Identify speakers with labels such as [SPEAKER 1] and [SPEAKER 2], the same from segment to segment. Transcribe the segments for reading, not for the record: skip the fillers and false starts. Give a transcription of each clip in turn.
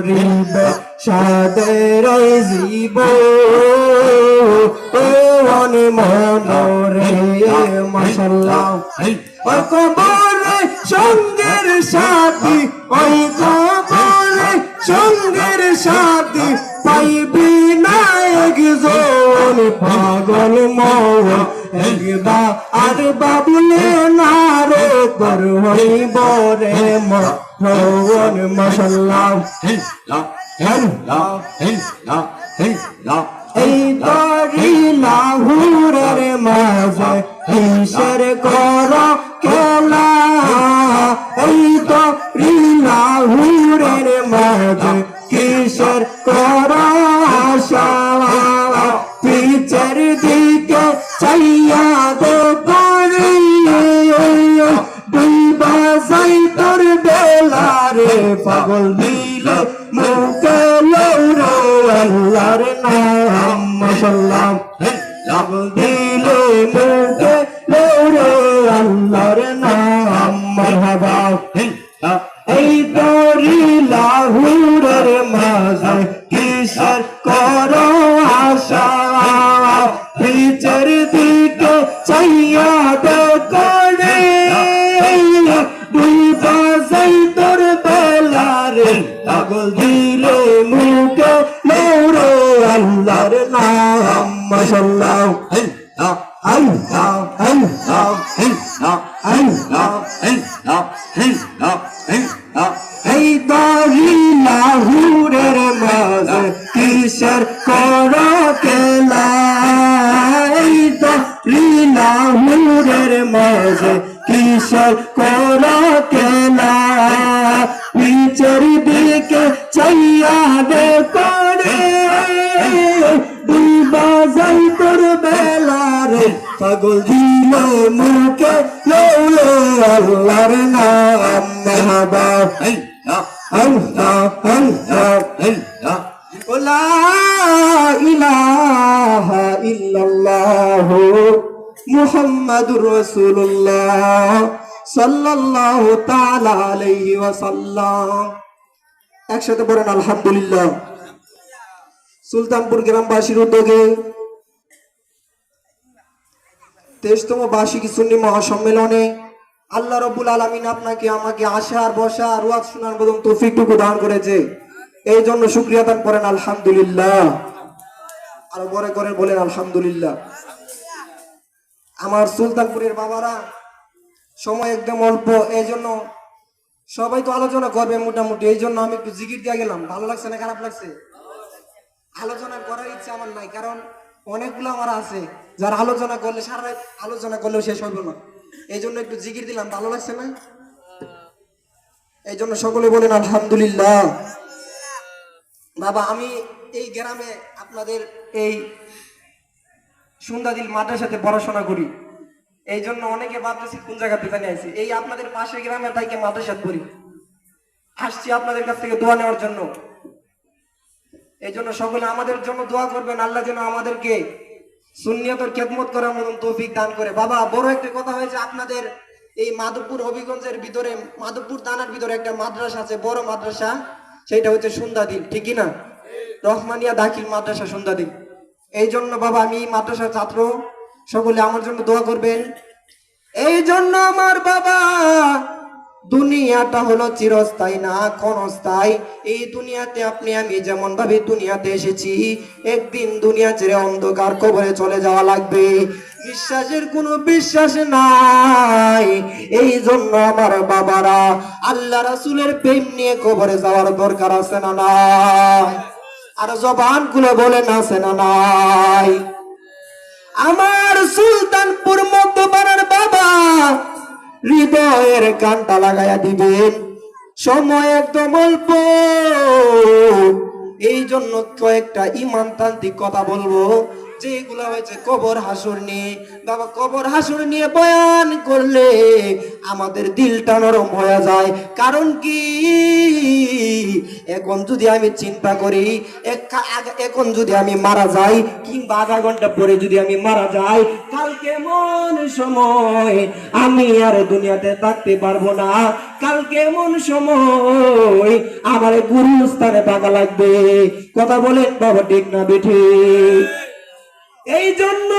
[SPEAKER 1] করিবে সাদের জীবন মনরে মাশাআল্লাহ ওই কবরে সঙ্গের সাথী ওই কবরে সঙ্গের সাথী পাইবি না একজন পাগল মন একবার আর বাবুলে না রে তোর হইব রে মন মাশাআল্লাহ এই তরি লাহুরের মাঝে কিসের কর খেলা এই তরি লাহুরের মাঝে কিসের কর আশা পিছের দিকে চাইয়া দে করে দুই বাজাই তোর বেলা রে পাগল দিলে মুখে লৌরে আল্লাহর নাম মাশাআল্লাহ পাগল দিলে মুখে লৌরে আল্লাহর নাম মারহাবা এই তোরি লাহুরের মাঝে কিসের করো আশা পিছের দিকে চাইয়া দে করে দুই বাজাই তোর বেলা রে পাগল দিলে মুখে লৌরে আল্লাহর নাম মাশাআল্লাহ আল্লাহ আল্লাহ আল্লাহ আল্লাহ এই দাড়ি লাহুরের মাঝে কিসের করো খেলা এই দাড়ি লাহুরের মাঝে কিসের করো খেলা পিছের দিকে চাইয়া দে করে দুই বাজাই তোর বেলা রে পাগল দিলে মুখে লৌলে আল্লাহর নাম মারহাবা আল্লাহ আল্লাহ আল্লাহ লা ইলাহা ইল্লাল্লাহ মুহাম্মাদুর রাসূলুল্লাহ সাল্লাল্লাহু তাআলা আলাইহি ওয়াসাল্লাম একসাথে পড়েন আলহামদুলিল্লাহ সুলতানপুর গ্রামবাসীর উদ্যোগে 23তম বার্ষিক সুন্নি মহাসম্মেলনে আল্লাহ রাব্বুল আলামিন আপনাকে আমাকে আসার বসার ওয়াজ শোনার মতন তৌফিকটুকু দান করেছে এই জন্য শুকরিয়া দান করেন আলহামদুলিল্লাহ আর বড় করে বলেন আলহামদুলিল্লাহ আমার সুলতানপুরের বাবারা সময় একদম অল্প এই জন্য সবাই তো আলোচনা করবে মোটামুটি এই জন্য আমি একটু জিকির দিয়ে গেলাম ভালো লাগছে না খারাপ লাগছে আলোচনা করার ইচ্ছা আমার নাই কারণ অনেকগুলো আমার আছে যারা আলোচনা করলে সারা রাত আলোচনা করলেও শেষ হবে না এই জন্য একটু জিকির দিলাম ভালো লাগছে না এই জন্য সকলে বলেন আলহামদুলিল্লাহ বাবা আমি এই গ্রামে আপনাদের এই সুন্দাদিল মাদ্রাসাতে পড়াশোনা করি এই জন্য অনেকে ভাবতেছি কোন জায়গাতে জানি আইছি এই আপনাদের পাশের গ্রামে তাইকে মাদ্রাসাত পড়ি আসছি আপনাদের কাছ থেকে দোয়া নেওয়ার জন্য এই জন্য সকলে আমাদের জন্য দোয়া করবেন আল্লাহ যেন আমাদেরকে সুন্নিয়তের খেদমত করার মতন তৌফিক দান করে বাবা বড় একটা কথা হয়েছে আপনাদের এই মাধবপুর হবিগঞ্জের ভিতরে মাধবপুর থানার ভিতরে একটা মাদ্রাসা আছে বড় মাদ্রাসা সেটা হচ্ছে সুন্দাদিল ঠিক না রহমানিয়া দাখিল মাদ্রাসা সুন্দাদিল এই জন্য বাবা আমি মাদ্রাসার ছাত্র সকলে আমার জন্য দোয়া করবেন এই জন্য আমার বাবা দুনিয়াটা হলো চিরস্থায়ী না ক্ষণস্থায়ী এই দুনিয়াতে আপনি আমি যেমন ভাবে দুনিয়াতে এসেছি একদিন দুনিয়া ছেড়ে অন্ধকার কবরে চলে যাওয়া লাগবে বিশ্বাসের কোনো বিশ্বাস নাই এই জন্য আমার বাবারা আল্লাহ রাসূলের প্রেম নিয়ে কবরে যাওয়ার দরকার আছে না নাই আর জবান খুলে বলেন আছে না নাই আমার সুলতানপুর মধ্যপাড়ার বাবা হৃদয়ের কানটা লাগাইয়া দিবেন সময় একদম অল্প এই জন্য কয়েকটা ইমানতান্ত্রিক কথা বলবো
[SPEAKER 2] যেগুলা হয়েছে কবর হাসর নিয়ে। বাবা কবর হাসর নিয়ে বয়ান করলে আমাদের দিলটা নরম হয়ে যায়। কারণ কি, এখন যদি আমি চিন্তা করি, এখন যদি আমি মারা যাই, কিংবা আধা ঘন্টা পরে যদি আমি মারা যাই, কালকে এমন সময় আমি আর দুনিয়াতে থাকতে পারবো না। কালকে এমন সময় আমার গুরুস্থানে থাকা লাগবে। কথা বলেন বাবা, ঠিক না বেঠিক? এই জন্য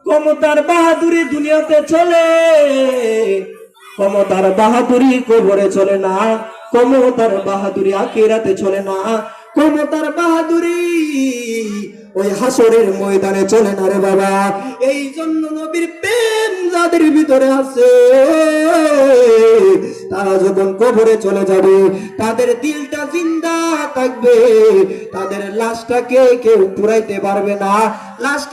[SPEAKER 2] ক্ষমতার বাহাদুরি দুনিয়াতে চলে, ক্ষমতার বাহাদুরি কবরে চলে না, ক্ষমতার বাহাদুরি আখিরাতে চলে না, ক্ষমতার বাহাদুরি ওই হাসরের ময়দানে চলে না রে বাবা। এই জন্য নবীর প্রেম যাদের ভিতরে আছে, তারা যখন কবরে চলে যাবে তাদের দিলটা জিন্দা থাকবে, তাদের লাশটাকে কেউ পুরাইতে পারবে না। লাশটা